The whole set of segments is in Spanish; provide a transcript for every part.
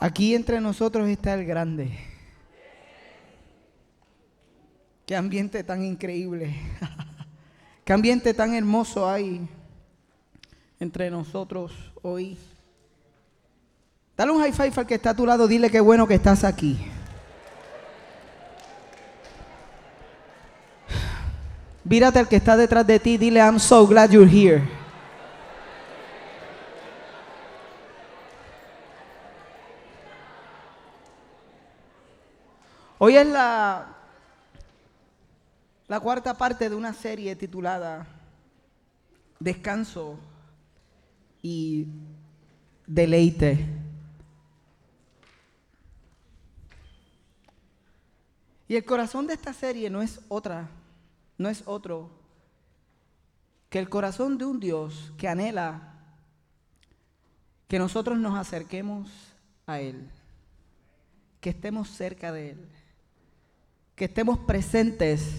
Aquí entre nosotros está el grande. Qué ambiente tan increíble. Qué ambiente tan hermoso hay entre nosotros hoy. Dale un high five al que está a tu lado, dile qué bueno que estás aquí. Vírate al que está detrás de ti, dile I'm so glad you're here. Hoy es la cuarta parte de una serie titulada Descanso y Deleite. Y el corazón de esta serie no es otro que el corazón de un Dios que anhela que nosotros nos acerquemos a Él, que estemos cerca de Él, que estemos presentes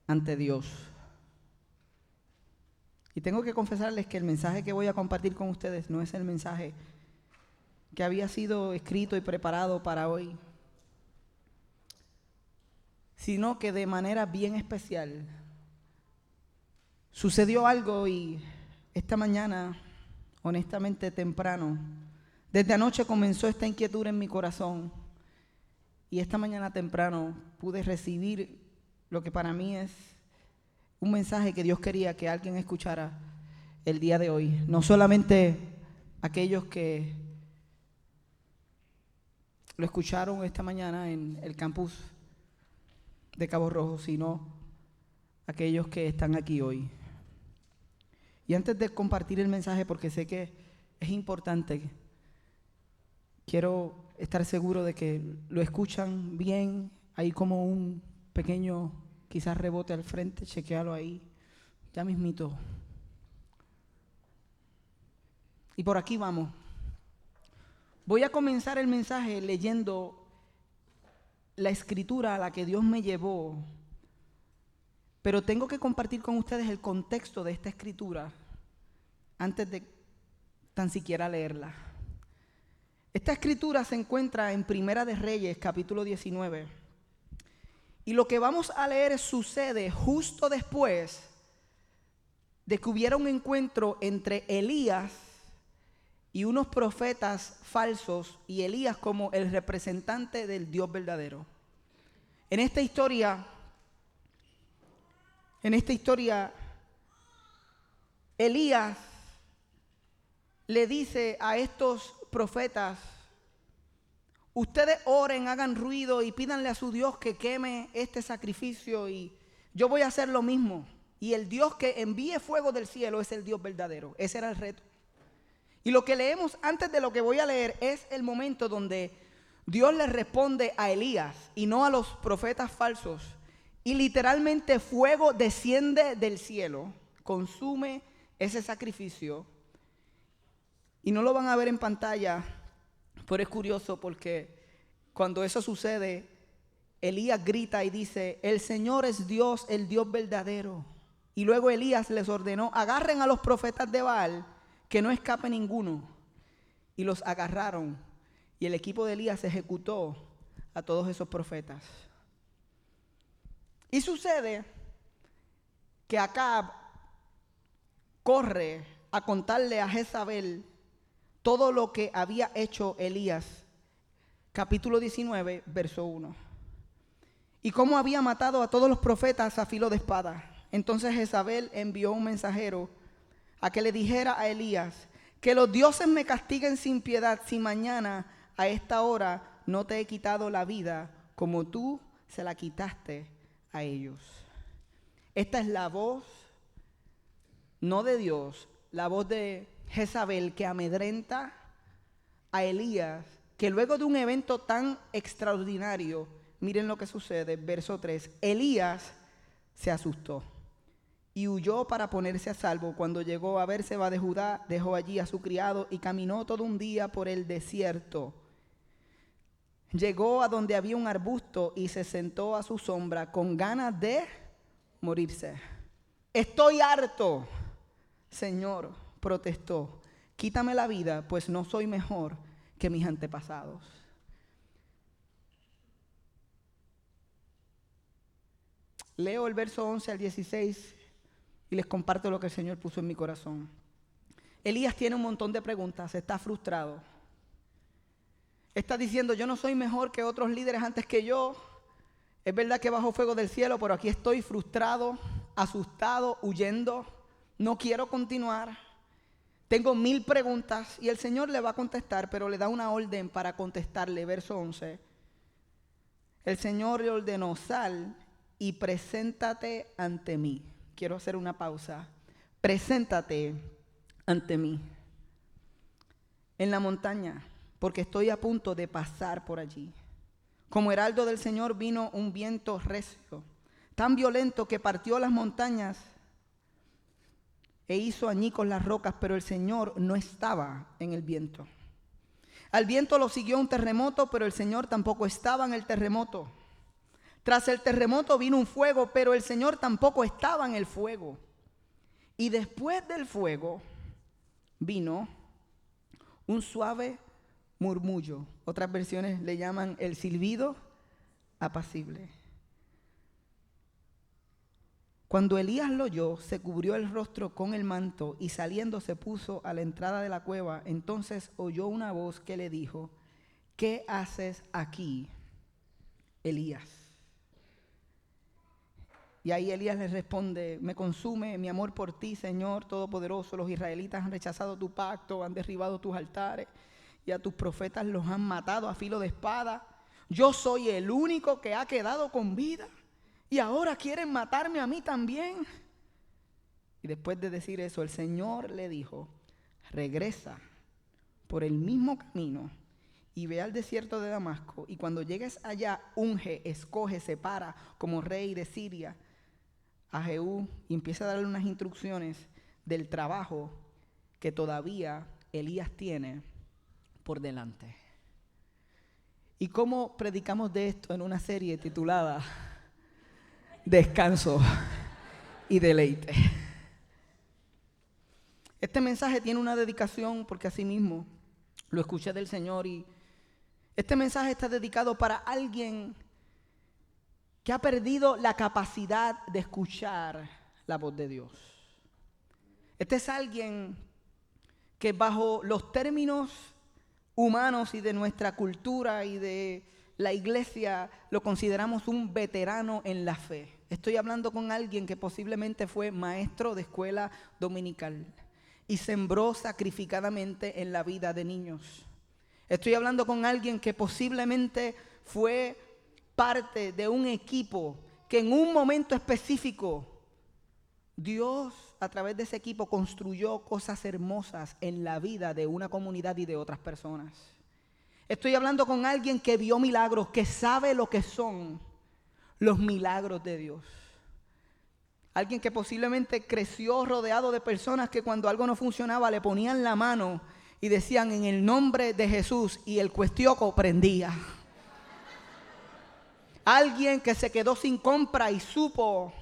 ante Dios. Y tengo que confesarles que el mensaje que voy a compartir con ustedes no es el mensaje que había sido escrito y preparado para hoy, sino que de manera bien especial sucedió algo y esta mañana, honestamente temprano, desde anoche comenzó esta inquietud en mi corazón y esta mañana temprano pude recibir lo que para mí es un mensaje que Dios quería que alguien escuchara el día de hoy. No solamente aquellos que lo escucharon esta mañana en el campus de Cabo Rojo, sino aquellos que están aquí hoy. Y antes de compartir el mensaje, porque sé que es importante, quiero estar seguro de que lo escuchan bien. Hay como un pequeño, quizás rebote al frente, chequéalo ahí, ya mismito. Y por aquí vamos. Voy a comenzar el mensaje leyendo la escritura a la que Dios me llevó, pero tengo que compartir con ustedes el contexto de esta escritura antes de tan siquiera leerla. Esta escritura se encuentra en Primera de Reyes, capítulo 19. Y lo que vamos a leer sucede justo después de que hubiera un encuentro entre Elías y unos profetas falsos, y Elías como el representante del Dios verdadero. En esta historia, Elías le dice a estos profetas: ustedes oren, hagan ruido y pídanle a su Dios que queme este sacrificio y yo voy a hacer lo mismo. Y el Dios que envíe fuego del cielo es el Dios verdadero. Ese era el reto. Y lo que leemos antes de lo que voy a leer es el momento donde Dios le responde a Elías y no a los profetas falsos. Y literalmente fuego desciende del cielo, consume ese sacrificio. Y no lo van a ver en pantalla, pero es curioso porque cuando eso sucede, Elías grita y dice: el Señor es Dios, el Dios verdadero. Y luego Elías les ordenó: agarren a los profetas de Baal, que no escape ninguno. Y los agarraron. Y el equipo de Elías ejecutó a todos esos profetas. Y sucede que Acab corre a contarle a Jezabel todo lo que había hecho Elías. Capítulo 19, verso 1. Y cómo había matado a todos los profetas a filo de espada. Entonces Jezabel envió un mensajero a que le dijera a Elías: que los dioses me castiguen sin piedad si mañana a esta hora no te he quitado la vida como tú se la quitaste a ellos. Esta es la voz, no de Dios, la voz de Jezabel, que amedrenta a Elías, que luego de un evento tan extraordinario, miren lo que sucede, verso 3, Elías se asustó y huyó para ponerse a salvo. Cuando llegó a Berseba de Judá, dejó allí a su criado y caminó todo un día por el desierto. Llegó a donde había un arbusto y se sentó a su sombra con ganas de morirse. Estoy harto, Señor, protestó. Quítame la vida, pues no soy mejor que mis antepasados. Leo el verso 11 al 16 y les comparto lo que el Señor puso en mi corazón. Elías tiene un montón de preguntas, está frustrado. Está diciendo, yo no soy mejor que otros líderes antes que yo. Es verdad que bajo fuego del cielo, pero aquí estoy frustrado, asustado, huyendo. No quiero continuar. Tengo 1000 preguntas y el Señor le va a contestar, pero le da una orden para contestarle. Verso 11. El Señor le ordenó, sal y preséntate ante mí. Quiero hacer una pausa. Preséntate ante mí en la montaña, porque estoy a punto de pasar por allí. Como heraldo del Señor vino un viento recio, tan violento que partió las montañas e hizo añicos las rocas, pero el Señor no estaba en el viento. Al viento lo siguió un terremoto, pero el Señor tampoco estaba en el terremoto. Tras el terremoto vino un fuego, pero el Señor tampoco estaba en el fuego. Y después del fuego vino un suave murmullo. Otras versiones le llaman el silbido apacible. Cuando Elías lo oyó, se cubrió el rostro con el manto y saliendo se puso a la entrada de la cueva. Entonces oyó una voz que le dijo, ¿qué haces aquí, Elías? Y ahí Elías le responde, me consume mi amor por ti, Señor Todopoderoso. Los israelitas han rechazado tu pacto, han derribado tus altares y a tus profetas los han matado a filo de espada. Yo soy el único que ha quedado con vida y ahora quieren matarme a mí también. Y después de decir eso, el Señor le dijo, regresa por el mismo camino y ve al desierto de Damasco, y cuando llegues allá, unge, escoge, separa como rey de Siria a Jehú, y empieza a darle unas instrucciones del trabajo que todavía Elías tiene por delante. ¿Y cómo predicamos de esto en una serie titulada Descanso y Deleite? Este mensaje tiene una dedicación porque así mismo lo escuché del Señor, y este mensaje está dedicado para alguien que ha perdido la capacidad de escuchar la voz de Dios. Este es alguien que bajo los términos humanos y de nuestra cultura y de la iglesia lo consideramos un veterano en la fe. Estoy hablando con alguien que posiblemente fue maestro de escuela dominical y sembró sacrificadamente en la vida de niños. Estoy hablando con alguien que posiblemente fue parte de un equipo que en un momento específico Dios a través de ese equipo construyó cosas hermosas en la vida de una comunidad y de otras personas. Estoy hablando con alguien que vio milagros, que sabe lo que son los milagros de Dios. Alguien que posiblemente creció rodeado de personas que cuando algo no funcionaba le ponían la mano y decían en el nombre de Jesús, y el cuestioco prendía. Alguien que se quedó sin compra y supo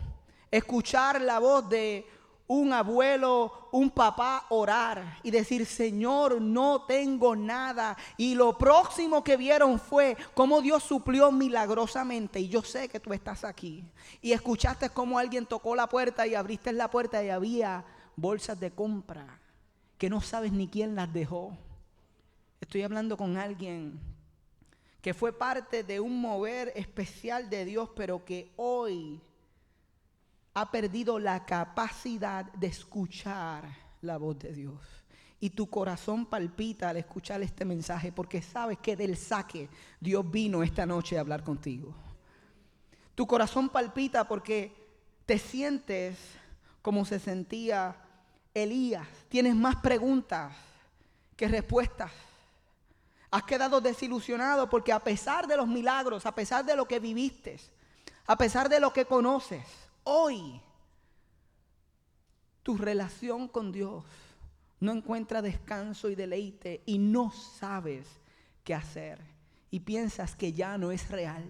escuchar la voz de un abuelo, un papá orar y decir, Señor, no tengo nada. Y lo próximo que vieron fue cómo Dios suplió milagrosamente. Y yo sé que tú estás aquí. Y escuchaste cómo alguien tocó la puerta y abriste la puerta y había bolsas de compra que no sabes ni quién las dejó. Estoy hablando con alguien que fue parte de un mover especial de Dios, pero que hoy ha perdido la capacidad de escuchar la voz de Dios. Y tu corazón palpita al escuchar este mensaje, porque sabes que del saque Dios vino esta noche a hablar contigo. Tu corazón palpita porque te sientes como se sentía Elías. Tienes más preguntas que respuestas. Has quedado desilusionado porque a pesar de los milagros, a pesar de lo que viviste, a pesar de lo que conoces, hoy tu relación con Dios no encuentra descanso y deleite y no sabes qué hacer y piensas que ya no es real.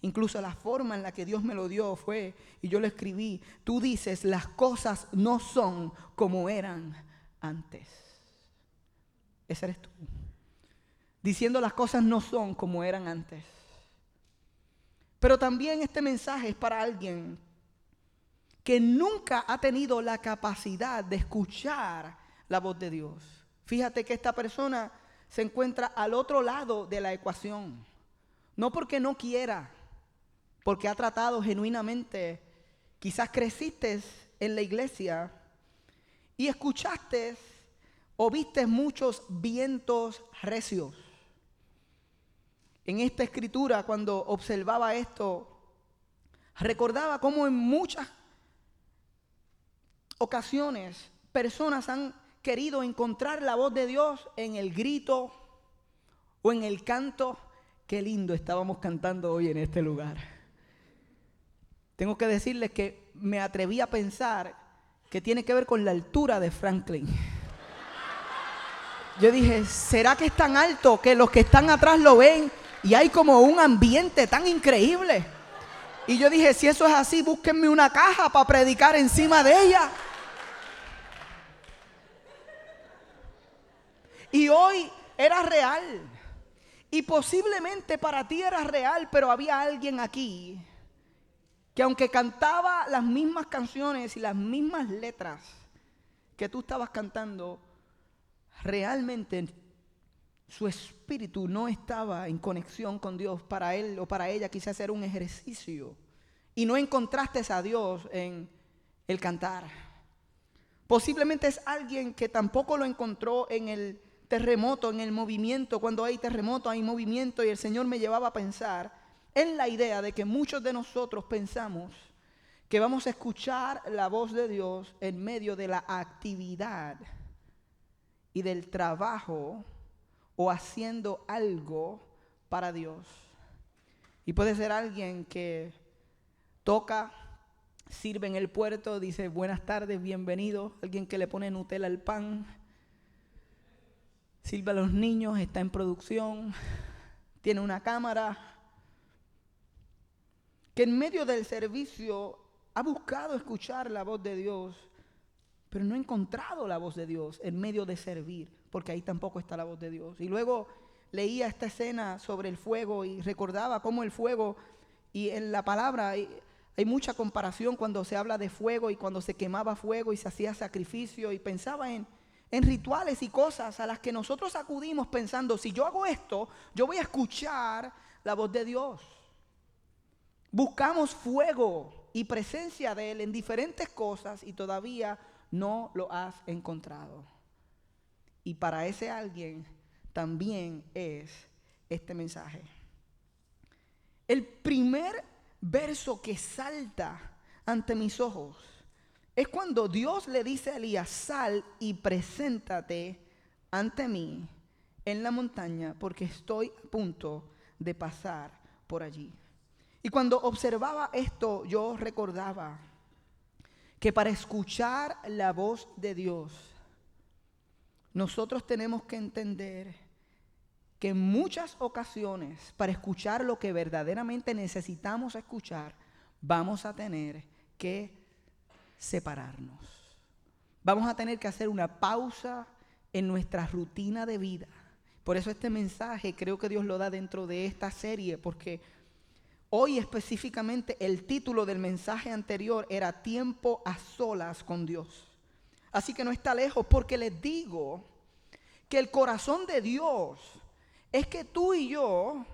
Incluso la forma en la que Dios me lo dio fue, y yo lo escribí, tú dices, las cosas no son como eran antes. Ese eres tú. diciendo las cosas no son como eran antes. Pero también este mensaje es para alguien que nunca ha tenido la capacidad de escuchar la voz de Dios. Fíjate que esta persona se encuentra al otro lado de la ecuación. No porque no quiera, porque ha tratado genuinamente. Quizás creciste en la iglesia y escuchaste o viste muchos vientos recios. En esta escritura, cuando observaba esto, recordaba cómo en muchas ocasiones personas han querido encontrar la voz de Dios en el grito o en el canto. Qué lindo estábamos cantando hoy en este lugar. Tengo que decirles que me atreví a pensar que tiene que ver con la altura de Franklin. Yo dije, ¿será que es tan alto que los que están atrás lo ven y hay como un ambiente tan increíble? Y yo dije, si eso es así, búsquenme una caja para predicar encima de ella. Y hoy era real. Y posiblemente para ti era real, pero había alguien aquí que aunque cantaba las mismas canciones y las mismas letras que tú estabas cantando, realmente su espíritu no estaba en conexión con Dios. Para él o para ella quizás era un ejercicio y no encontraste a Dios en el cantar. Posiblemente es alguien que tampoco lo encontró en el terremoto, en el movimiento. Cuando hay terremoto hay movimiento, y el Señor me llevaba a pensar en la idea de que muchos de nosotros pensamos que vamos a escuchar la voz de Dios en medio de la actividad y del trabajo o haciendo algo para Dios. Y puede ser alguien que toca, sirve en el puerto, dice buenas tardes, bienvenido. Alguien que le pone Nutella al pan, sirve a los niños, está en producción, tiene una cámara, que en medio del servicio ha buscado escuchar la voz de Dios, pero no ha encontrado la voz de Dios en medio de servir, porque ahí tampoco está la voz de Dios. Y luego leía esta escena sobre el fuego y recordaba cómo el fuego, y en la palabra hay mucha comparación cuando se habla de fuego y cuando se quemaba fuego y se hacía sacrificio, y pensaba en rituales y cosas a las que nosotros acudimos pensando, si yo hago esto, yo voy a escuchar la voz de Dios. Buscamos fuego y presencia de Él en diferentes cosas y todavía no lo has encontrado. Y para ese alguien también es este mensaje. El primer verso que salta ante mis ojos es cuando Dios le dice a Elías, sal y preséntate ante mí en la montaña, porque estoy a punto de pasar por allí. Y cuando observaba esto, yo recordaba que para escuchar la voz de Dios, nosotros tenemos que entender que en muchas ocasiones, para escuchar lo que verdaderamente necesitamos escuchar, vamos a tener que separarnos. Vamos a tener que hacer una pausa en nuestra rutina de vida. Por eso este mensaje creo que Dios lo da dentro de esta serie, porque hoy específicamente el título del mensaje anterior era Tiempo a solas con Dios. Así que no está lejos, porque les digo que el corazón de Dios es que tú y yo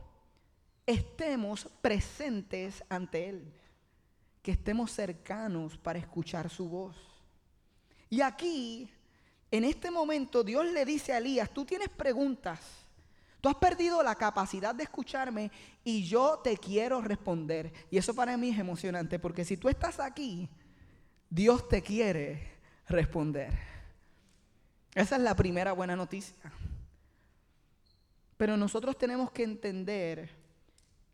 estemos presentes ante Él, que estemos cercanos para escuchar su voz. Y aquí, en este momento, Dios le dice a Elías, tú tienes preguntas, tú has perdido la capacidad de escucharme y yo te quiero responder. Y eso para mí es emocionante, porque si tú estás aquí, Dios te quiere responder. Esa es la primera buena noticia. Pero nosotros tenemos que entender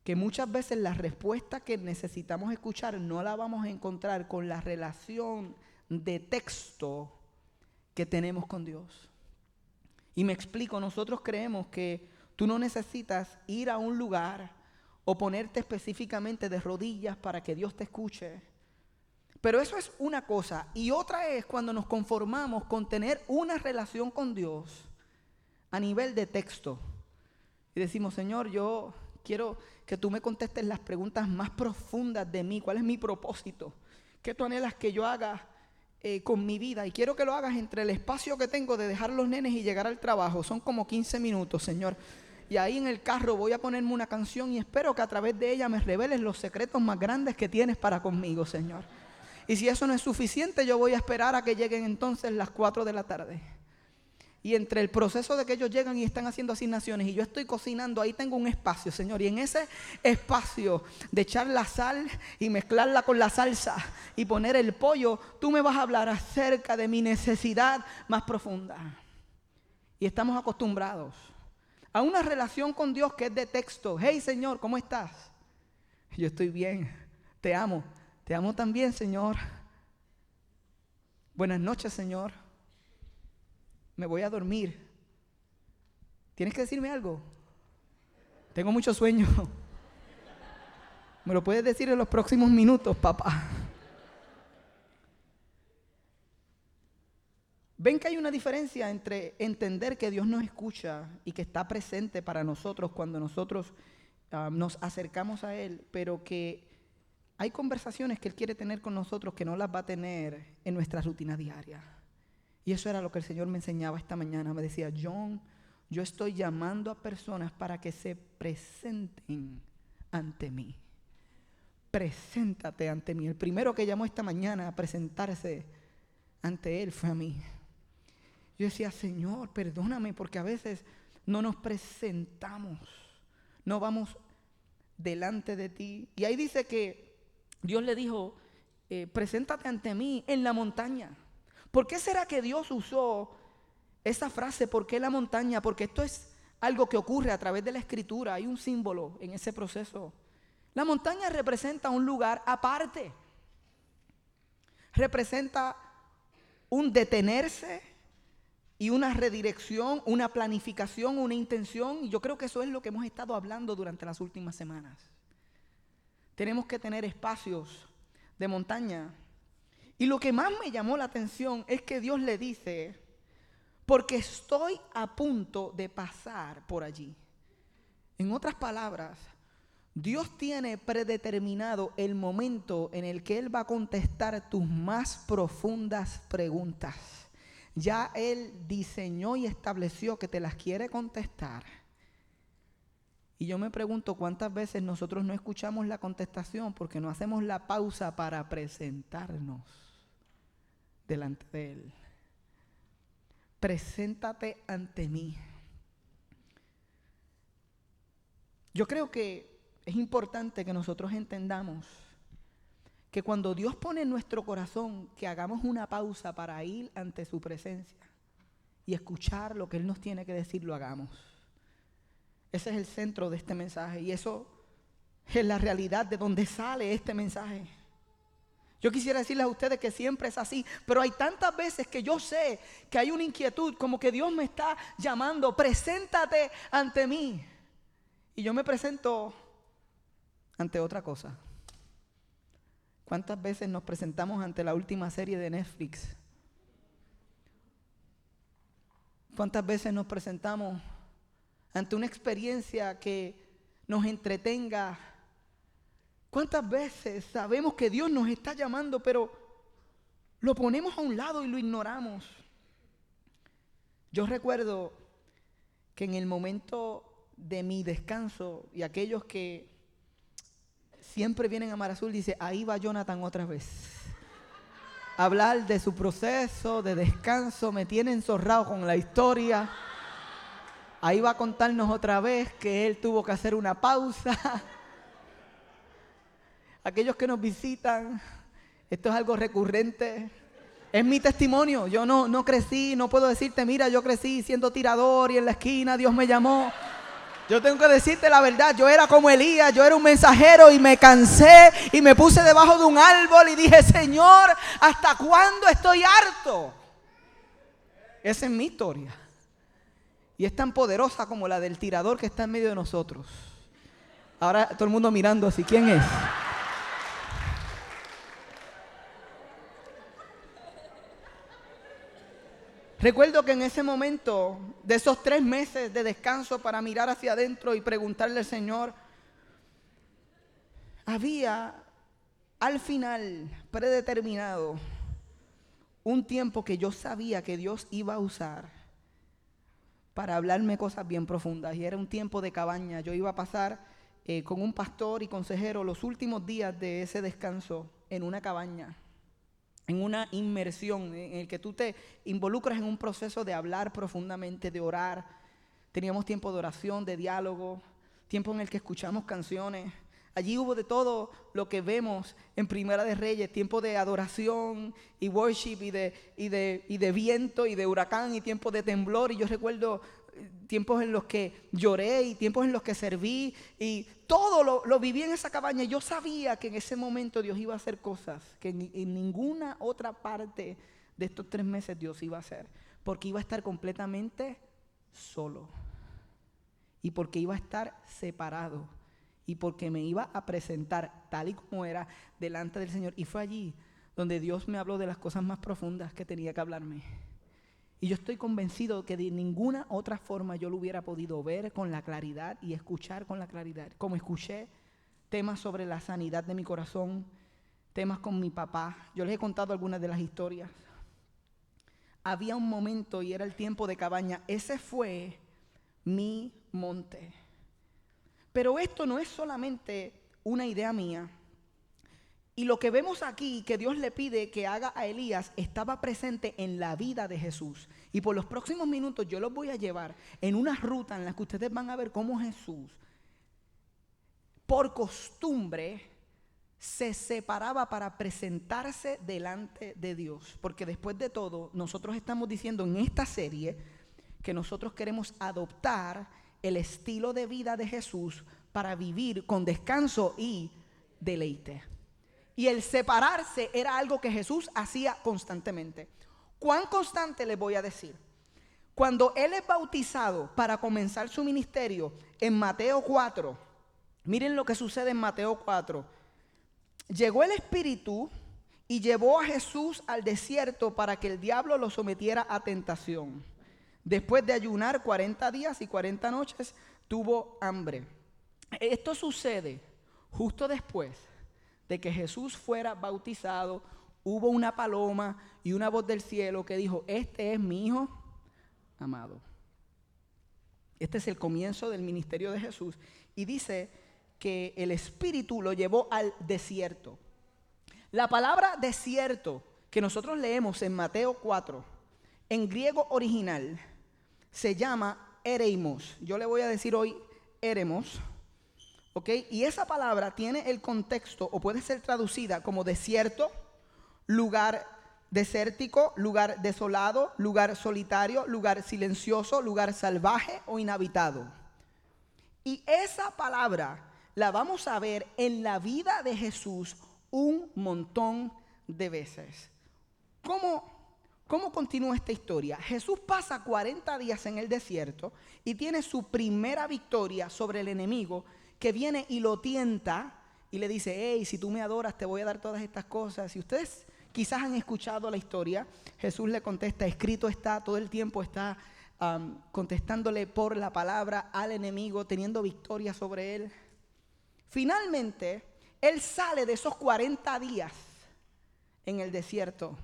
que muchas veces la respuesta que necesitamos escuchar no la vamos a encontrar con la relación de texto que tenemos con Dios. Y me explico, nosotros creemos que tú no necesitas ir a un lugar o ponerte específicamente de rodillas para que Dios te escuche. Pero eso es una cosa. Y otra es cuando nos conformamos con tener una relación con Dios a nivel de texto. y decimos, Señor, yo quiero que tú me contestes las preguntas más profundas de mí. ¿Cuál es mi propósito? ¿Qué tú anhelas que yo haga con mi vida? Y quiero que lo hagas entre el espacio que tengo de dejar los nenes y llegar al trabajo. Son como 15 minutos, Señor. Y ahí en el carro voy a ponerme una canción y espero que a través de ella me reveles los secretos más grandes que tienes para conmigo, Señor. Y si eso no es suficiente, yo voy a esperar a que lleguen entonces las 4 de la tarde. Y entre el proceso de que ellos llegan y están haciendo asignaciones y yo estoy cocinando, ahí tengo un espacio, Señor. Y en ese espacio de echar la sal y mezclarla con la salsa y poner el pollo, tú me vas a hablar acerca de mi necesidad más profunda. Y estamos acostumbrados a una relación con Dios que es de texto. Hey, Señor, ¿cómo estás? Yo estoy bien, te amo. Te amo también, Señor. Buenas noches, Señor. Me voy a dormir. ¿Tienes que decirme algo? Tengo mucho sueño. Me lo puedes decir en los próximos minutos, papá. ¿Ven que hay una diferencia entre entender que Dios nos escucha y que está presente para nosotros cuando nosotros nos acercamos a Él, pero que hay conversaciones que Él quiere tener con nosotros que no las va a tener en nuestra rutina diaria? Y eso era lo que el Señor me enseñaba esta mañana. Me decía, John, yo estoy llamando a personas para que se presenten ante mí. Preséntate ante mí. El primero que llamó esta mañana a presentarse ante Él fue a mí. Yo decía, Señor, perdóname porque a veces no nos presentamos, no vamos delante de ti. Y ahí dice que Dios le dijo, preséntate ante mí en la montaña. ¿Por qué será que Dios usó esa frase? ¿Por qué la montaña? Porque esto es algo que ocurre a través de la Escritura. Hay un símbolo en ese proceso. La montaña representa un lugar aparte. Representa un detenerse y una redirección, una planificación, una intención. Y yo creo que eso es lo que hemos estado hablando durante las últimas semanas. Tenemos que tener espacios de montaña. Y lo que más me llamó la atención es que Dios le dice, porque estoy a punto de pasar por allí. En otras palabras, Dios tiene predeterminado el momento en el que Él va a contestar tus más profundas preguntas. Ya Él diseñó y estableció que te las quiere contestar. Y yo me pregunto cuántas veces nosotros no escuchamos la contestación porque no hacemos la pausa para presentarnos delante de Él. Preséntate ante mí. Yo creo que es importante que nosotros entendamos que cuando Dios pone en nuestro corazón que hagamos una pausa para ir ante su presencia y escuchar lo que Él nos tiene que decir, lo hagamos. Ese es el centro de este mensaje y eso es la realidad de donde sale este mensaje. Yo quisiera decirles a ustedes que siempre es así, pero hay tantas veces que yo sé que hay una inquietud, como que Dios me está llamando, preséntate ante mí. Y yo me presento ante otra cosa. ¿Cuántas veces nos presentamos ante la última serie de Netflix? ¿Cuántas veces nos presentamos ante una experiencia que nos entretenga? ¿Cuántas veces sabemos que Dios nos está llamando, pero lo ponemos a un lado y lo ignoramos? Yo recuerdo que en el momento de mi descanso, y aquellos que siempre vienen a Mar Azul, dice, ahí va Jonathan otra vez. Hablar de su proceso de descanso, me tiene enzorrado con la historia. Ahí va a contarnos otra vez que él tuvo que hacer una pausa. Aquellos que nos visitan, esto es algo recurrente. Es mi testimonio. Yo no crecí, no puedo decirte, mira, yo crecí siendo tirador y en la esquina Dios me llamó. Yo tengo que decirte la verdad, yo era como Elías, yo era un mensajero y me cansé y me puse debajo de un árbol y dije, Señor, ¿hasta cuándo estoy harto? Esa es mi historia. Y es tan poderosa como la del tirador que está en medio de nosotros. Ahora todo el mundo mirando así, ¿quién es? Recuerdo que en ese momento, de esos 3 meses de descanso para mirar hacia adentro y preguntarle al Señor, había al final predeterminado un tiempo que yo sabía que Dios iba a usar para hablarme cosas bien profundas. Y era un tiempo de cabaña. Yo iba a pasar con un pastor y consejero los últimos días de ese descanso en una cabaña, en una inmersión en el que tú te involucras en un proceso de hablar profundamente, de orar. Teníamos tiempo de oración, de diálogo, tiempo en el que escuchamos canciones. Allí hubo de todo lo que vemos en Primera de Reyes, tiempo de adoración y worship y de viento y de huracán y tiempo de temblor. Y yo recuerdo tiempos en los que lloré y tiempos en los que serví y todo lo viví en esa cabaña. Yo sabía que en ese momento Dios iba a hacer cosas que en ninguna otra parte de estos 3 meses Dios iba a hacer, porque iba a estar completamente solo y porque iba a estar separado y porque me iba a presentar tal y como era delante del Señor. Y fue allí donde Dios me habló de las cosas más profundas que tenía que hablarme. Y yo estoy convencido que de ninguna otra forma yo lo hubiera podido ver con la claridad y escuchar con la claridad. Como escuché temas sobre la sanidad de mi corazón, temas con mi papá. Yo les he contado algunas de las historias. Había un momento y era el tiempo de cabaña. Ese fue mi monte. Pero esto no es solamente una idea mía. Y lo que vemos aquí, que Dios le pide que haga a Elías, estaba presente en la vida de Jesús. Y por los próximos minutos yo los voy a llevar en una ruta en la que ustedes van a ver cómo Jesús, por costumbre, se separaba para presentarse delante de Dios. Porque después de todo, nosotros estamos diciendo en esta serie que nosotros queremos adoptar el estilo de vida de Jesús para vivir con descanso y deleite. Y el separarse era algo que Jesús hacía constantemente. ¿Cuán constante les voy a decir? Cuando Él es bautizado para comenzar su ministerio en Mateo 4, miren lo que sucede en Mateo 4. Llegó el Espíritu y llevó a Jesús al desierto para que el diablo lo sometiera a tentación. Después de ayunar 40 días y 40 noches, tuvo hambre. Esto sucede justo después de que Jesús fuera bautizado. Hubo una paloma y una voz del cielo que dijo: este es mi Hijo amado. Este es el comienzo del ministerio de Jesús. Y dice que el Espíritu lo llevó al desierto. La palabra desierto que nosotros leemos en Mateo 4, en griego original, se llama ereimos. Yo le voy a decir hoy eremos. ¿Okay? Y esa palabra tiene el contexto, o puede ser traducida como desierto, lugar desértico, lugar desolado, lugar solitario, lugar silencioso, lugar salvaje o inhabitado. Y esa palabra la vamos a ver en la vida de Jesús un montón de veces. ¿Cómo continúa esta historia? Jesús pasa 40 días en el desierto y tiene su primera victoria sobre el enemigo, que viene y lo tienta y le dice: hey, si tú me adoras te voy a dar todas estas cosas. Si ustedes quizás han escuchado la historia, Jesús le contesta: escrito está. Todo el tiempo está contestándole por la palabra al enemigo, teniendo victoria sobre él. Finalmente, él sale de esos 40 días en el desierto,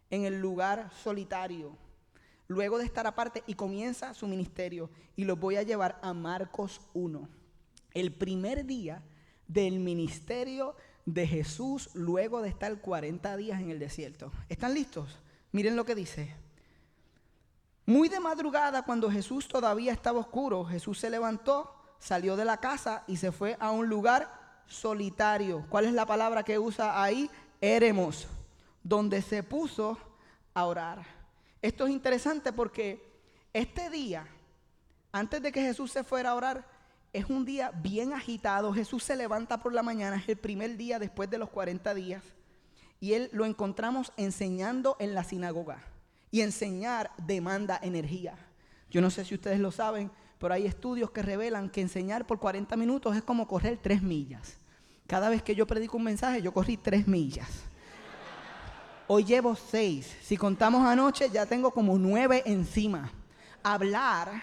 en el lugar solitario, luego de estar aparte, y comienza su ministerio. Y los voy a llevar a Marcos 1. El primer día del ministerio de Jesús luego de estar 40 días en el desierto. ¿Están listos? Miren lo que dice. Muy de madrugada, cuando Jesús todavía estaba oscuro, Jesús se levantó, salió de la casa y se fue a un lugar solitario. ¿Cuál es la palabra que usa ahí? Eremos, donde se puso a orar. Esto es interesante porque este día, antes de que Jesús se fuera a orar, es un día bien agitado. Jesús se levanta por la mañana, es el primer día después de los 40 días. Y él lo encontramos enseñando en la sinagoga. Y enseñar demanda energía. Yo no sé si ustedes lo saben, pero hay estudios que revelan que enseñar por 40 minutos es como correr 3 millas. Cada vez que yo predico un mensaje, yo corrí 3 millas. Hoy llevo 6. Si contamos anoche, ya tengo como 9 encima. Hablar,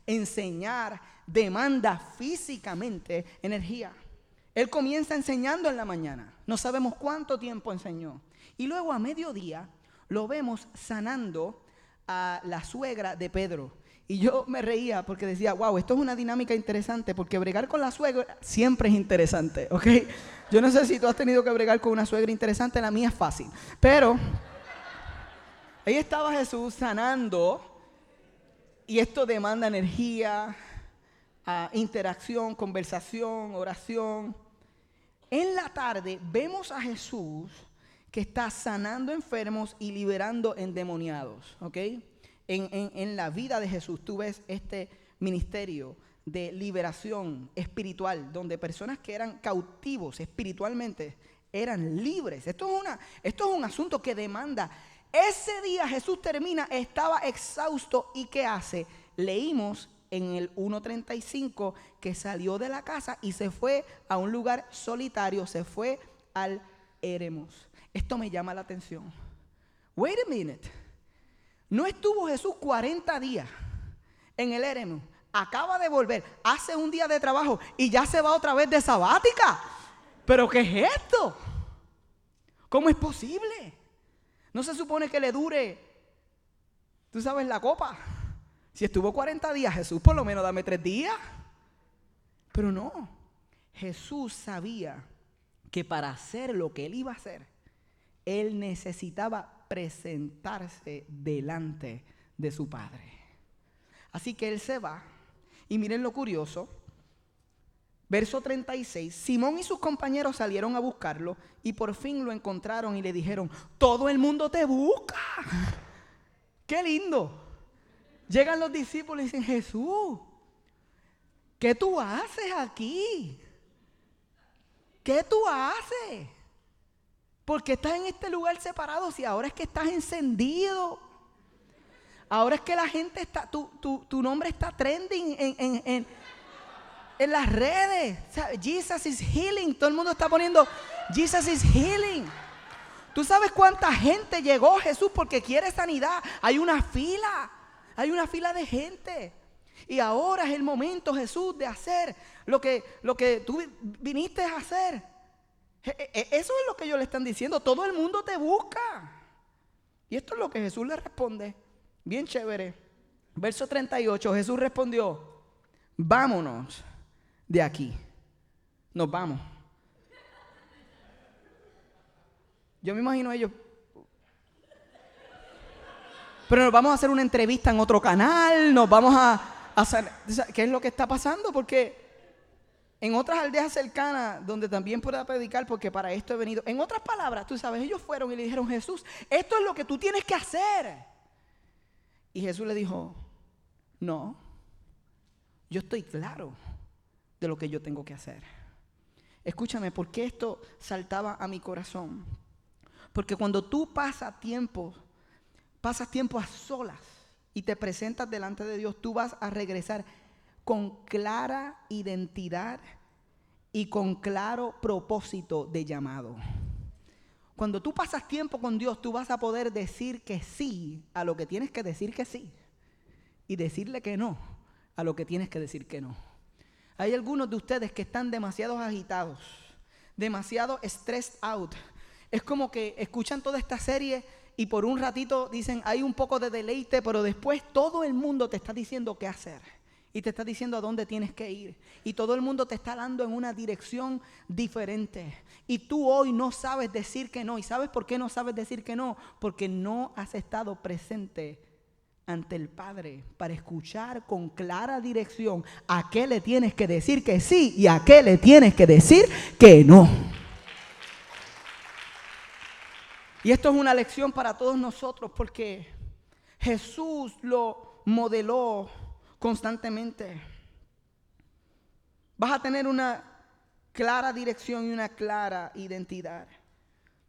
enseñar, demanda físicamente energía. Él comienza enseñando en la mañana. No sabemos cuánto tiempo enseñó. Y luego a mediodía lo vemos sanando a la suegra de Pedro. Y yo me reía porque decía, wow, esto es una dinámica interesante, porque bregar con la suegra siempre es interesante, ¿ok? Yo no sé si tú has tenido que bregar con una suegra interesante, la mía es fácil. Pero ahí estaba Jesús sanando, y esto demanda energía, interacción, conversación, oración. En la tarde vemos a Jesús que está sanando enfermos y liberando endemoniados, ¿ok? En la vida de Jesús tú ves este ministerio de liberación espiritual, donde personas que eran cautivos espiritualmente eran libres. Esto es un asunto que demanda. Ese día Jesús termina, estaba exhausto, y ¿qué hace? Leímos en el 1:35 que salió de la casa y se fue a un lugar solitario, se fue al eremos. Esto me llama la atención. Wait a minute. No estuvo Jesús 40 días en el eremo. Acaba de volver, hace un día de trabajo y ya se va otra vez de sabática. ¿Pero qué es esto? ¿Cómo es posible? ¿No se supone que le dure, tú sabes, la copa? Si estuvo 40 días, Jesús, por lo menos dame 3 días. Pero no, Jesús sabía que para hacer lo que él iba a hacer, él necesitaba presentarse delante de su Padre. Así que él se va, y miren lo curioso, verso 36, Simón y sus compañeros salieron a buscarlo y por fin lo encontraron y le dijeron, todo el mundo te busca. ¡Qué lindo! Llegan los discípulos y dicen, Jesús, ¿qué tú haces aquí? ¿Qué tú haces? ¿Por qué estás en este lugar separado si ahora es que estás encendido? Ahora es que la gente está, tu nombre está trending en las redes. O sea, Jesus is healing. Todo el mundo está poniendo Jesus is healing. ¿Tú sabes cuánta gente llegó Jesús porque quiere sanidad? Hay una fila de gente. Y ahora es el momento, Jesús, de hacer lo que tú viniste a hacer. Eso es lo que ellos le están diciendo. Todo el mundo te busca. Y esto es lo que Jesús le responde. Bien chévere. Verso 38, Jesús respondió, vámonos de aquí. Nos vamos. Yo me imagino a ellos, pero nos vamos a hacer una entrevista en otro canal, nos vamos a hacer, ¿qué es lo que está pasando? Porque en otras aldeas cercanas donde también pueda predicar, porque para esto he venido. En otras palabras, tú sabes, ellos fueron y le dijeron, Jesús, esto es lo que tú tienes que hacer. Y Jesús le dijo, no, yo estoy claro de lo que yo tengo que hacer. Escúchame, ¿por qué esto saltaba a mi corazón? Porque cuando tú pasas tiempo a solas y te presentas delante de Dios, tú vas a regresar con clara identidad y con claro propósito de llamado. Cuando tú pasas tiempo con Dios, tú vas a poder decir que sí a lo que tienes que decir que sí y decirle que no a lo que tienes que decir que no. Hay algunos de ustedes que están demasiado agitados, demasiado stressed out. Es como que escuchan toda esta serie y por un ratito dicen hay un poco de deleite, pero después todo el mundo te está diciendo qué hacer y te está diciendo a dónde tienes que ir, y todo el mundo te está dando en una dirección diferente, y tú hoy no sabes decir que no. ¿Y sabes por qué no sabes decir que no? Porque no has estado presente ante el Padre para escuchar con clara dirección a qué le tienes que decir que sí y a qué le tienes que decir que no. Y esto es una lección para todos nosotros, porque Jesús lo modeló constantemente. Vas a tener una clara dirección y una clara identidad.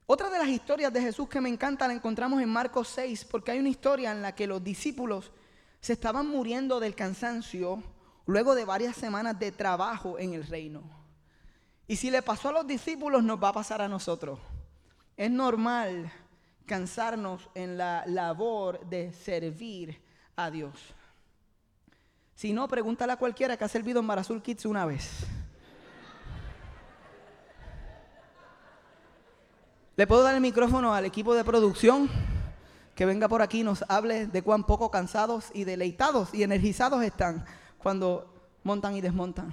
Otra de las historias de Jesús que me encanta la encontramos en Marcos 6, porque hay una historia en la que los discípulos se estaban muriendo del cansancio luego de varias semanas de trabajo en el reino. Y si le pasó a los discípulos, nos va a pasar a nosotros. Es normal cansarnos en la labor de servir a Dios. Si no, pregúntale a cualquiera que ha servido en Marazul Kids una vez. ¿Le puedo dar el micrófono al equipo de producción? Que venga por aquí y nos hable de cuán poco cansados y deleitados y energizados están cuando montan y desmontan.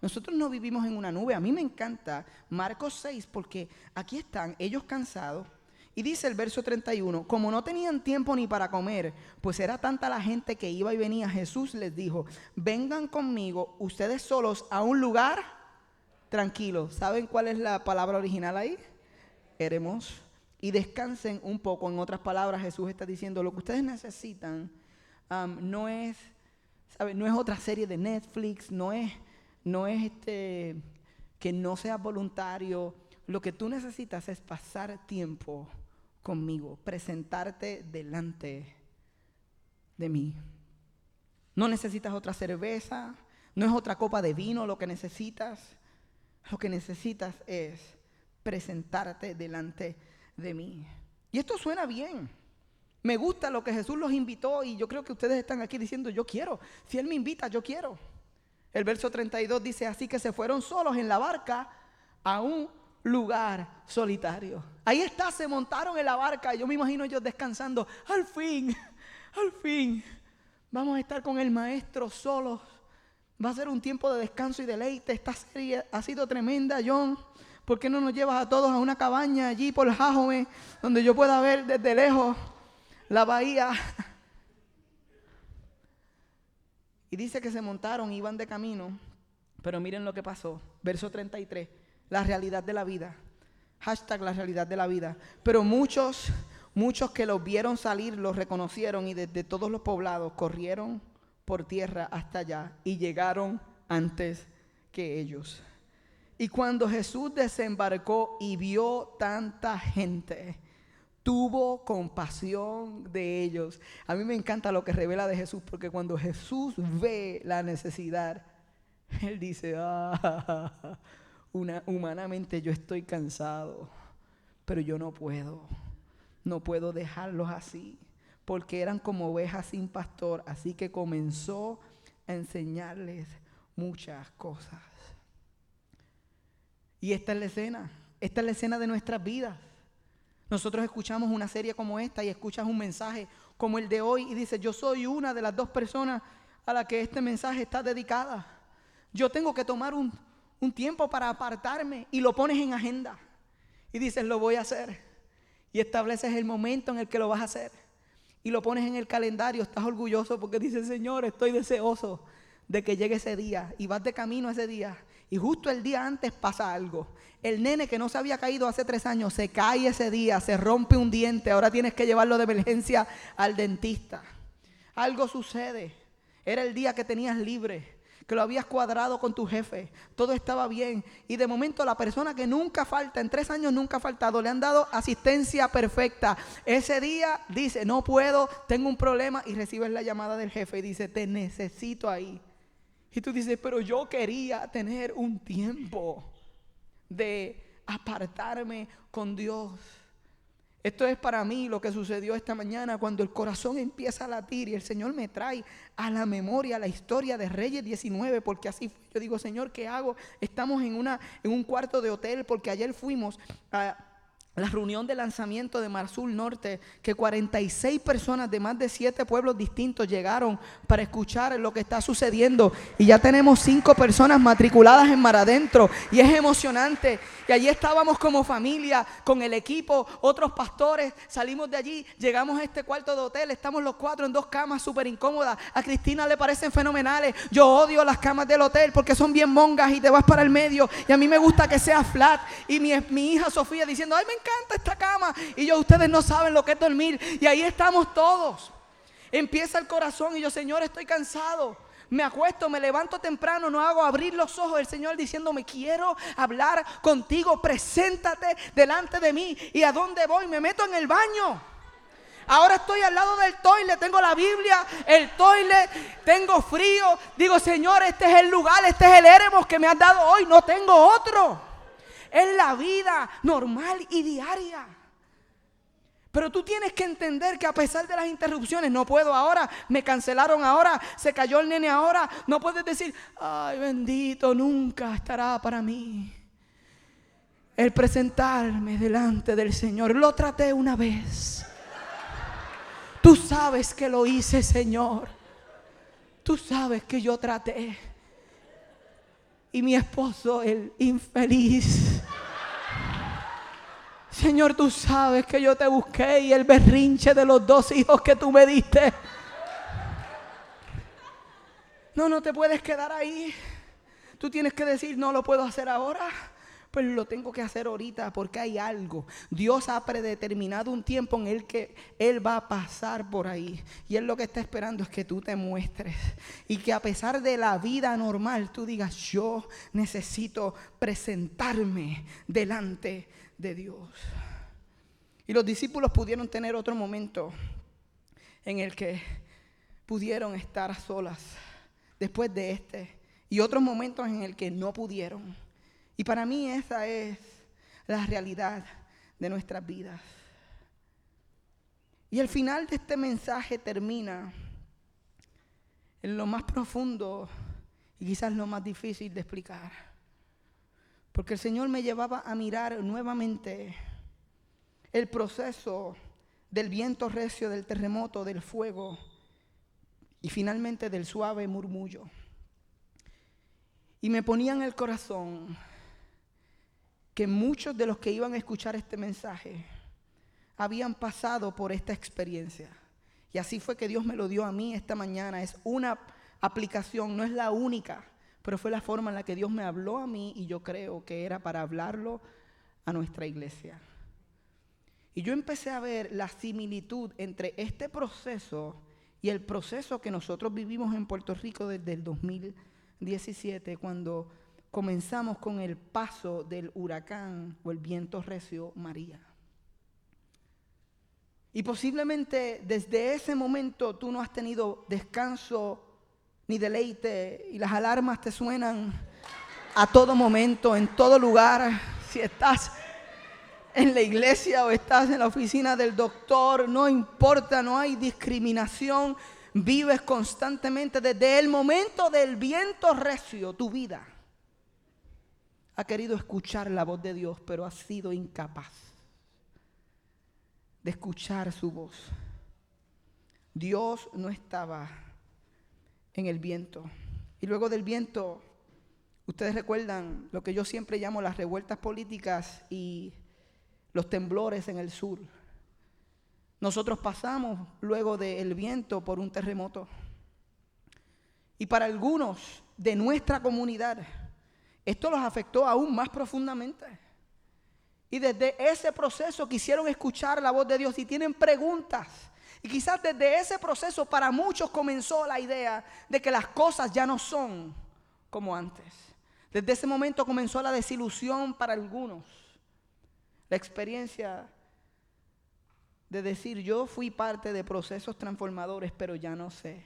Nosotros no vivimos en una nube. A mí me encanta Marcos 6 porque aquí están ellos cansados. Y dice el verso 31, como no tenían tiempo ni para comer, pues era tanta la gente que iba y venía, Jesús les dijo, vengan conmigo ustedes solos a un lugar tranquilo. ¿Saben cuál es la palabra original ahí? Hermoso. Y descansen un poco. En otras palabras, Jesús está diciendo, lo que ustedes necesitan no es otra serie de Netflix, no es que no seas voluntario. Lo que tú necesitas es pasar tiempo conmigo, presentarte delante de mí. No necesitas otra cerveza, no es otra copa de vino lo que necesitas. Lo que necesitas es presentarte delante de mí. Y esto suena bien. Me gusta lo que Jesús los invitó y yo creo que ustedes están aquí diciendo, yo quiero. Si Él me invita, yo quiero. El verso 32 dice, así que se fueron solos en la barca a un lugar solitario. Ahí está, se montaron en la barca. Yo me imagino ellos descansando. Al fin, vamos a estar con el maestro solos. Va a ser un tiempo de descanso y deleite. Esta serie ha sido tremenda, John. ¿Por qué no nos llevas a todos a una cabaña allí por Jajome, donde yo pueda ver desde lejos la bahía? Y dice que se montaron, iban de camino. Pero miren lo que pasó. Verso 33. La realidad de la vida. Hashtag la realidad de la vida. Pero muchos que los vieron salir, los reconocieron y desde todos los poblados corrieron por tierra hasta allá y llegaron antes que ellos. Y cuando Jesús desembarcó y vio tanta gente, tuvo compasión de ellos. A mí me encanta lo que revela de Jesús, porque cuando Jesús ve la necesidad, Él dice, humanamente yo estoy cansado, pero yo no puedo dejarlos así, porque eran como ovejas sin pastor. Así que comenzó a enseñarles muchas cosas. Y esta es la escena de nuestras vidas. Nosotros escuchamos una serie como esta y escuchas un mensaje como el de hoy y dices, yo soy una de las 2 personas a la que este mensaje está dedicada. Yo tengo que tomar un tiempo para apartarme, y lo pones en agenda y dices, lo voy a hacer, y estableces el momento en el que lo vas a hacer y lo pones en el calendario. Estás orgulloso porque dices, Señor, estoy deseoso de que llegue ese día, y vas de camino a ese día. Y justo el día antes pasa algo. El nene que no se había caído hace 3 años se cae ese día, se rompe un diente. Ahora tienes que llevarlo de emergencia al dentista. Algo sucede. Era el día que tenías libre, que lo habías cuadrado con tu jefe. Todo estaba bien. Y de momento la persona que nunca falta, en 3 años nunca ha faltado, le han dado asistencia perfecta. Ese día dice, no puedo, tengo un problema. Y recibes la llamada del jefe y dice, te necesito ahí. Y tú dices, pero yo quería tener un tiempo de apartarme con Dios. Esto es para mí lo que sucedió esta mañana, cuando el corazón empieza a latir y el Señor me trae a la memoria la historia de Reyes 19, porque así fue. Yo digo, Señor, ¿qué hago? Estamos en un cuarto de hotel, porque ayer fuimos a la reunión de lanzamiento de Marazul Norte, que 46 personas de más de 7 pueblos distintos llegaron para escuchar lo que está sucediendo. Y ya tenemos 5 personas matriculadas en Mar Adentro, y es emocionante. Y allí estábamos como familia, con el equipo, otros pastores. Salimos de allí, llegamos a este cuarto de hotel, estamos los 4 en 2 camas súper incómodas. A Cristina le parecen fenomenales. Yo odio las camas del hotel porque son bien mongas y te vas para el medio, y a mí me gusta que sea flat. Y mi hija Sofía diciendo, ay, me encanta esta cama. Y yo, ustedes no saben lo que es dormir. Y ahí estamos todos. Empieza el corazón y yo, Señor, estoy cansado. Me acuesto, me levanto temprano, no hago abrir los ojos. El Señor diciéndome, quiero hablar contigo, preséntate delante de mí. ¿Y a dónde voy? Me meto en el baño. Ahora estoy al lado del toilet, tengo la Biblia, el toilet, tengo frío. Digo, Señor, este es el lugar, este es el Eremos que me has dado hoy, no tengo otro. Es la vida normal y diaria. Pero tú tienes que entender que a pesar de las interrupciones, no puedo ahora, me cancelaron ahora, se cayó el nene ahora. No puedes decir, ay bendito, nunca estará para mí el presentarme delante del Señor. Lo traté una vez. Tú sabes que lo hice, Señor. Tú sabes que yo traté. Y mi esposo, el infeliz. Señor, tú sabes que yo te busqué y el berrinche de los 2 hijos que tú me diste. No te puedes quedar ahí. Tú tienes que decir, no lo puedo hacer ahora. Pues lo tengo que hacer ahorita porque hay algo. Dios ha predeterminado un tiempo en el que Él va a pasar por ahí. Y Él lo que está esperando es que tú te muestres. Y que a pesar de la vida normal, tú digas, yo necesito presentarme delante de Dios. Y los discípulos pudieron tener otro momento en el que pudieron estar a solas después de este. Y otros momentos en el que no pudieron. Y para mí esa es la realidad de nuestras vidas. Y el final de este mensaje termina en lo más profundo y quizás lo más difícil de explicar. Porque el Señor me llevaba a mirar nuevamente el proceso del viento recio, del terremoto, del fuego y finalmente del suave murmullo. Y me ponía en el corazón que muchos de los que iban a escuchar este mensaje habían pasado por esta experiencia. Y así fue que Dios me lo dio a mí esta mañana. Es una aplicación, no es la única, pero fue la forma en la que Dios me habló a mí y yo creo que era para hablarlo a nuestra iglesia. Y yo empecé a ver la similitud entre este proceso y el proceso que nosotros vivimos en Puerto Rico desde el 2017, cuando comenzamos con el paso del huracán o el viento recio María. Y posiblemente desde ese momento tú no has tenido descanso ni deleite y las alarmas te suenan a todo momento, en todo lugar. Si estás en la iglesia o estás en la oficina del doctor, no importa, no hay discriminación. Vives constantemente desde el momento del viento recio, tu vida ha querido escuchar la voz de Dios, pero ha sido incapaz de escuchar su voz. Dios no estaba en el viento. Y luego del viento, ustedes recuerdan lo que yo siempre llamo las revueltas políticas y los temblores en el sur. Nosotros pasamos luego del viento por un terremoto. Y para algunos de nuestra comunidad, esto los afectó aún más profundamente. Y desde ese proceso quisieron escuchar la voz de Dios y tienen preguntas. Y quizás desde ese proceso para muchos comenzó la idea de que las cosas ya no son como antes. Desde ese momento comenzó la desilusión para algunos. La experiencia de decir, yo fui parte de procesos transformadores, pero ya no sé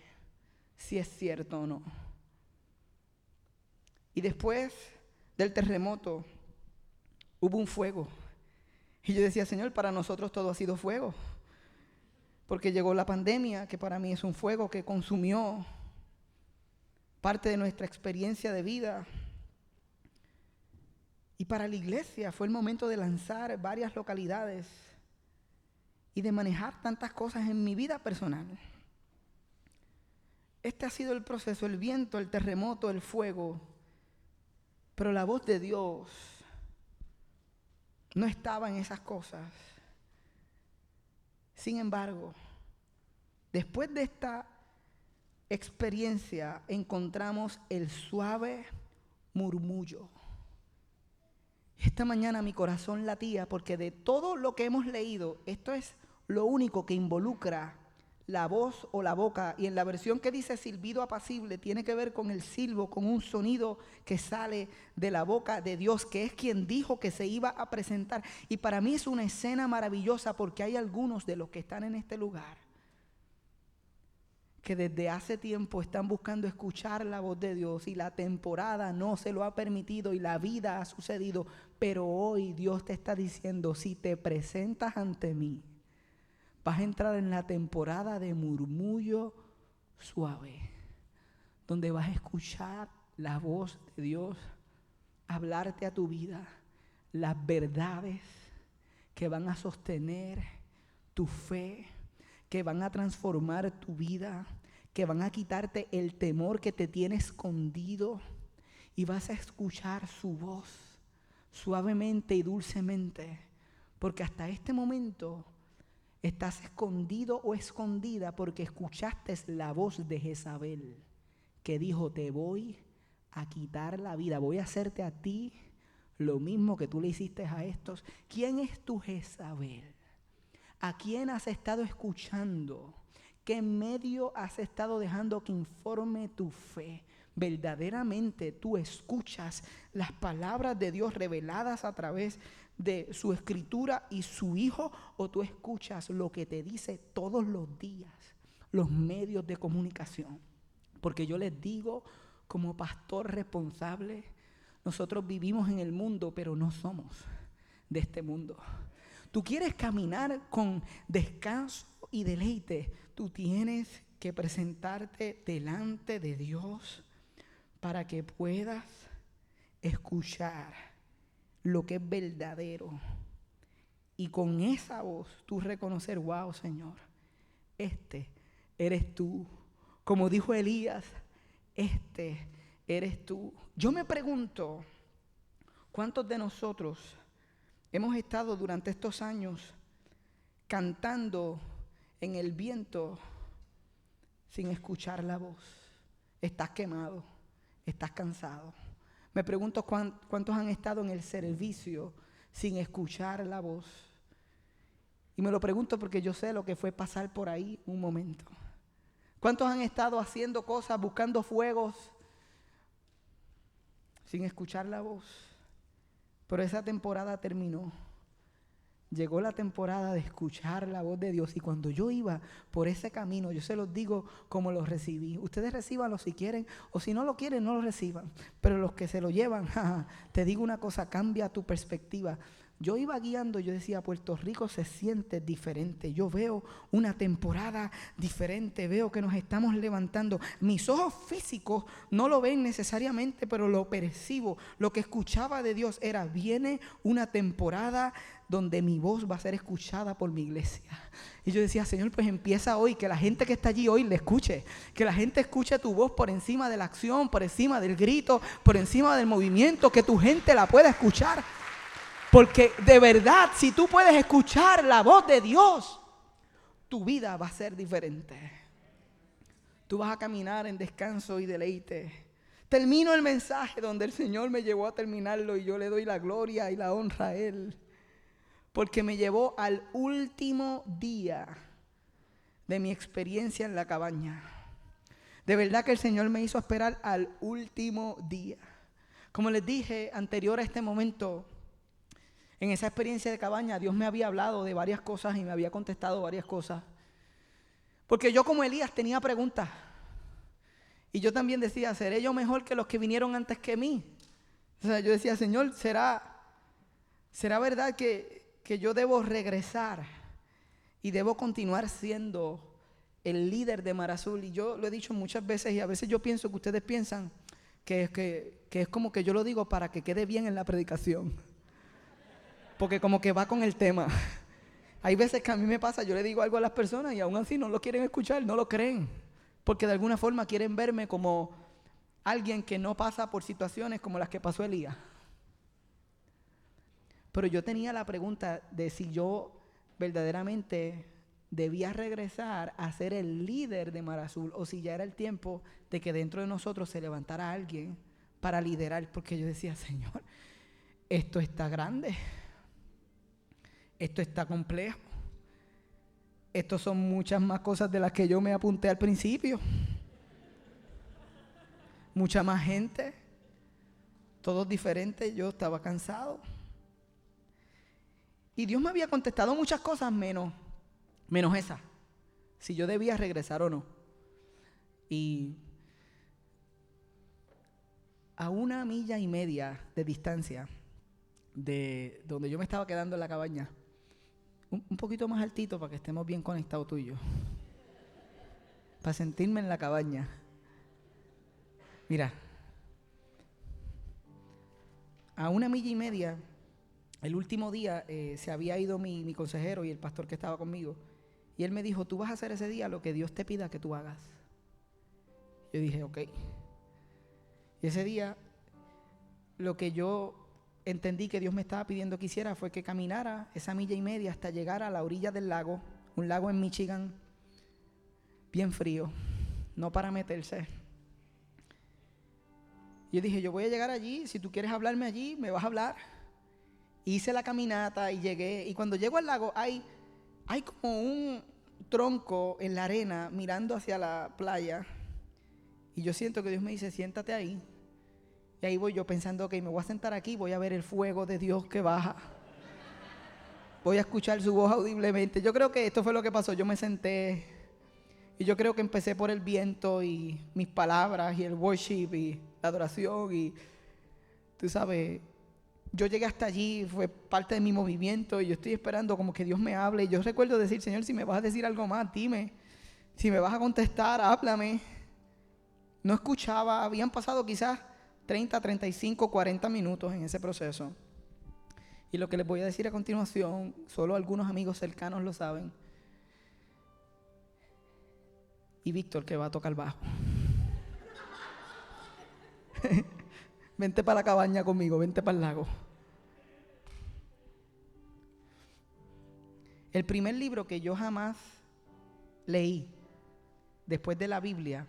si es cierto o no. Y después del terremoto hubo un fuego. Y yo decía, Señor, para nosotros todo ha sido fuego. Porque llegó la pandemia, que para mí es un fuego que consumió parte de nuestra experiencia de vida. Y para la iglesia fue el momento de lanzar varias localidades y de manejar tantas cosas en mi vida personal. Este ha sido el proceso, el viento, el terremoto, el fuego. Pero la voz de Dios no estaba en esas cosas. Sin embargo, después de esta experiencia encontramos el suave murmullo. Esta mañana mi corazón latía porque de todo lo que hemos leído, esto es lo único que involucra la voz o la boca. Y en la versión que dice silbido apacible tiene que ver con el silbo, con un sonido que sale de la boca de Dios, que es quien dijo que se iba a presentar. Y para mí es una escena maravillosa porque hay algunos de los que están en este lugar que desde hace tiempo están buscando escuchar la voz de Dios y la temporada no se lo ha permitido y la vida ha sucedido. Pero hoy Dios te está diciendo, si te presentas ante mí, vas a entrar en la temporada de murmullo suave, donde vas a escuchar la voz de Dios hablarte a tu vida, las verdades que van a sostener tu fe, que van a transformar tu vida, que van a quitarte el temor que te tiene escondido, y vas a escuchar su voz suavemente y dulcemente, porque hasta este momento estás escondido o escondida porque escuchaste la voz de Jezabel, que dijo: te voy a quitar la vida, voy a hacerte a ti lo mismo que tú le hiciste a estos. ¿Quién es tu Jezabel? ¿A quién has estado escuchando? ¿Qué medio has estado dejando que informe tu fe? ¿Verdaderamente tú escuchas las palabras de Dios reveladas a través de su escritura y su Hijo? ¿O tú escuchas lo que te dice todos los días los medios de comunicación? Porque yo les digo, como pastor responsable, nosotros vivimos en el mundo, pero no somos de este mundo. Tú quieres caminar con descanso y deleite, tú tienes que presentarte delante de Dios para que puedas escuchar lo que es verdadero. Y con esa voz tú reconocer: wow, Señor, este eres tú. Como dijo Elías, este eres tú. Yo me pregunto, ¿cuántos de nosotros hemos estado durante estos años cantando en el viento sin escuchar la voz? Estás quemado, estás cansado. Me pregunto cuántos han estado en el servicio sin escuchar la voz. Y me lo pregunto porque yo sé lo que fue pasar por ahí un momento. ¿Cuántos han estado haciendo cosas, buscando fuegos sin escuchar la voz? Pero esa temporada terminó. Llegó la temporada de escuchar la voz de Dios. Y cuando yo iba por ese camino, yo se los digo como los recibí. Ustedes recíbanlo si quieren, o si no lo quieren, no lo reciban. Pero los que se lo llevan, te digo una cosa, cambia tu perspectiva. Yo iba guiando, yo decía: Puerto Rico se siente diferente. Yo veo una temporada diferente, veo que nos estamos levantando. Mis ojos físicos no lo ven necesariamente, pero lo percibo. Lo que escuchaba de Dios era: viene una temporada donde mi voz va a ser escuchada por mi iglesia. Y yo decía: Señor, pues empieza hoy, que la gente que está allí hoy le escuche, que la gente escuche tu voz por encima de la acción, por encima del grito, por encima del movimiento, que tu gente la pueda escuchar. Porque de verdad, si tú puedes escuchar la voz de Dios, tu vida va a ser diferente. Tú vas a caminar en descanso y deleite. Termino el mensaje donde el Señor me llevó a terminarlo, y yo le doy la gloria y la honra a Él, porque me llevó al último día de mi experiencia en la cabaña. De verdad que el Señor me hizo esperar al último día. Como les dije anterior a este momento, en esa experiencia de cabaña, Dios me había hablado de varias cosas y me había contestado varias cosas. Porque yo, como Elías, tenía preguntas. Y yo también decía: ¿seré yo mejor que los que vinieron antes que mí? O sea, yo decía: Señor, ¿será verdad que yo debo regresar y debo continuar siendo el líder de Mar Azul? Y yo lo he dicho muchas veces, y a veces yo pienso que ustedes piensan que es como que yo lo digo para que quede bien en la predicación, porque como que va con el tema. Hay veces que a mí me pasa, yo le digo algo a las personas y aún así no lo quieren escuchar, no lo creen, porque de alguna forma quieren verme como alguien que no pasa por situaciones como las que pasó Elías. Pero yo tenía la pregunta de si yo verdaderamente debía regresar a ser el líder de Mar Azul, o si ya era el tiempo de que dentro de nosotros se levantara alguien para liderar. Porque yo decía: Señor, esto está grande, esto está complejo, estos son muchas más cosas de las que yo me apunté al principio, mucha más gente, todos diferentes. Yo estaba cansado. Y Dios me había contestado muchas cosas menos esa, si yo debía regresar o no. Y a 1,5 millas de distancia de donde yo me estaba quedando en la cabaña, un poquito más altito para que estemos bien conectados tú y yo, para sentirme en la cabaña. Mira, a 1,5 millas, el último día se había ido mi consejero y el pastor que estaba conmigo, y él me dijo, tú vas a hacer ese día lo que Dios te pida que tú hagas. Yo dije, ok. Y ese día, lo que yo entendí que Dios me estaba pidiendo que hiciera fue que caminara esa 1,5 millas hasta llegar a la orilla del lago, un lago en Michigan, bien frío, no para meterse. Yo dije, yo voy a llegar allí, si tú quieres hablarme allí, me vas a hablar. Hice la caminata y llegué, y cuando llego al lago hay como un tronco en la arena mirando hacia la playa, y yo siento que Dios me dice, siéntate ahí. Y ahí voy yo pensando, ok, me voy a sentar aquí, voy a ver el fuego de Dios que baja. Voy a escuchar su voz audiblemente. Yo creo que esto fue lo que pasó. Yo me senté y yo creo que empecé por el viento y mis palabras y el worship y la adoración. Y tú sabes, yo llegué hasta allí, fue parte de mi movimiento y yo estoy esperando como que Dios me hable. Y yo recuerdo decir, Señor, si me vas a decir algo más, dime. Si me vas a contestar, háblame. No escuchaba, habían pasado quizás 30, 35, 40 minutos en ese proceso. Y lo que les voy a decir a continuación, solo algunos amigos cercanos lo saben. Y Víctor, que va a tocar bajo. Vente para la cabaña conmigo, vente para el lago. El primer libro que yo jamás leí después de la Biblia,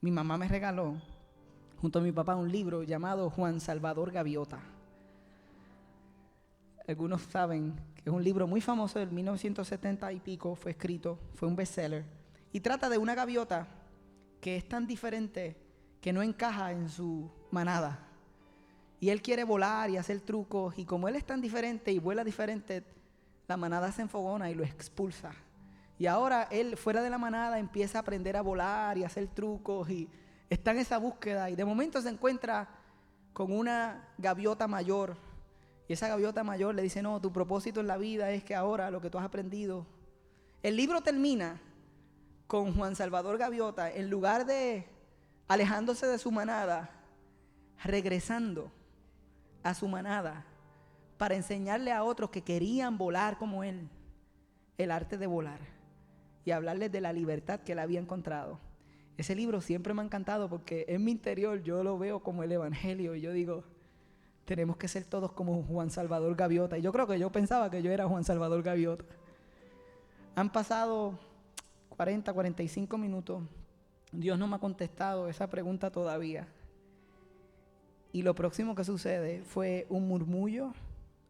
mi mamá me regaló junto a mi papá un libro llamado Juan Salvador Gaviota. Algunos saben que es un libro muy famoso del 1970 y pico, fue escrito, fue un bestseller. Y trata de una gaviota que es tan diferente que no encaja en su manada. Y él quiere volar y hacer trucos, y como él es tan diferente y vuela diferente, la manada se enfogona y lo expulsa. Y ahora él, fuera de la manada, empieza a aprender a volar y a hacer trucos, y está en esa búsqueda, y de momento se encuentra con una gaviota mayor, y esa gaviota mayor le dice, no, tu propósito en la vida es que ahora lo que tú has aprendido. El libro termina con Juan Salvador Gaviota, en lugar de alejándose de su manada, regresando a su manada para enseñarle a otros que querían volar como él, el arte de volar, y hablarles de la libertad que él había encontrado. Ese libro siempre me ha encantado porque en mi interior yo lo veo como el evangelio, y yo digo, tenemos que ser todos como Juan Salvador Gaviota. Y yo creo que yo pensaba que yo era Juan Salvador Gaviota. Han pasado 40, 45 minutos. Dios no me ha contestado esa pregunta todavía. Y lo próximo que sucede fue un murmullo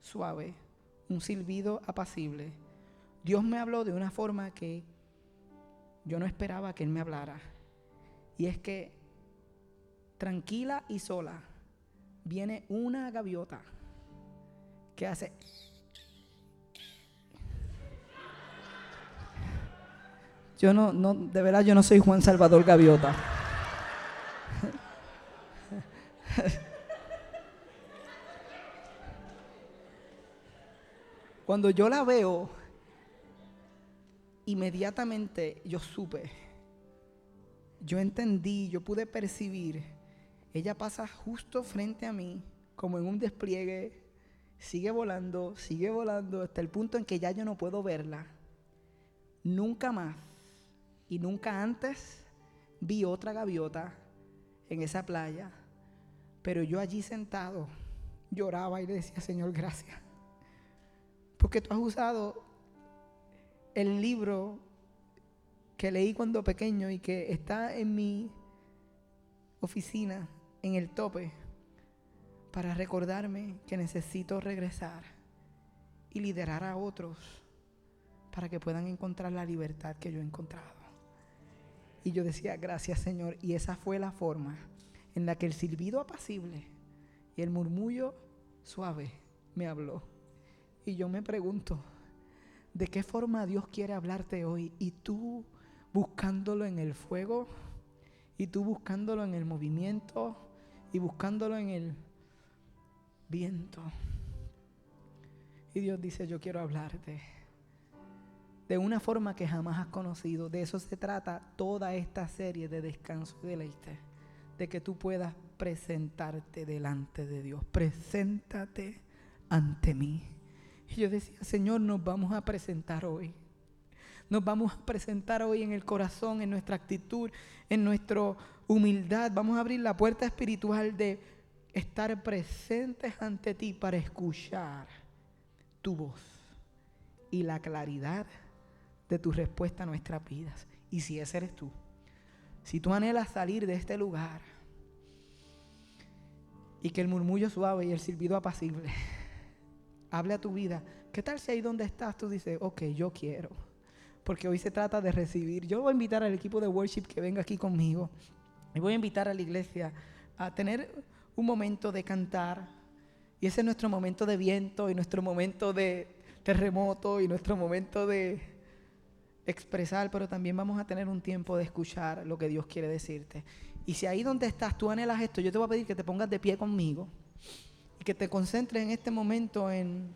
suave, un silbido apacible. Dios me habló de una forma que yo no esperaba que Él me hablara. Y es que, tranquila y sola, viene una gaviota que hace... Yo no, de verdad yo no soy Juan Salvador Gaviota. Cuando yo la veo, inmediatamente yo supe, yo entendí, yo pude percibir. Ella pasa justo frente a mí, como en un despliegue, sigue volando hasta el punto en que ya yo no puedo verla. Nunca más y nunca antes vi otra gaviota en esa playa, pero yo allí sentado lloraba y le decía, Señor, gracias, porque tú has usado el libro que leí cuando pequeño y que está en mi oficina, en el tope, para recordarme que necesito regresar y liderar a otros para que puedan encontrar la libertad que yo he encontrado. Y yo decía, gracias, Señor. Y esa fue la forma en la que el silbido apacible y el murmullo suave me habló. Y yo me pregunto, ¿de qué forma Dios quiere hablarte hoy? Y tú buscándolo en el fuego y tú buscándolo en el movimiento y buscándolo en el viento. Y Dios dice, yo quiero hablarte de una forma que jamás has conocido. De eso se trata toda esta serie de descanso y deleite, de que tú puedas presentarte delante de Dios. Preséntate ante mí. Y yo decía, Señor, nos vamos a presentar hoy. Nos vamos a presentar hoy en el corazón, en nuestra actitud, en nuestra humildad. Vamos a abrir la puerta espiritual de estar presentes ante ti para escuchar tu voz y la claridad de tu respuesta a nuestras vidas. Y si ese eres tú, si tú anhelas salir de este lugar y que el murmullo suave y el silbido apacible hable a tu vida, ¿qué tal si ahí donde estás tú dices, ok, yo quiero? Porque hoy se trata de recibir. Yo voy a invitar al equipo de worship que venga aquí conmigo y voy a invitar a la iglesia a tener un momento de cantar. Y ese es nuestro momento de viento y nuestro momento de terremoto y nuestro momento de expresar, pero también vamos a tener un tiempo de escuchar lo que Dios quiere decirte. Y si ahí donde estás tú anhelas esto, yo te voy a pedir que te pongas de pie conmigo y que te concentres en este momento en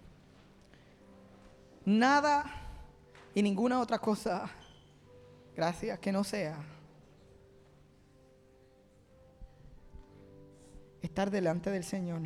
nada y ninguna otra cosa, gracias, que no sea estar delante del Señor.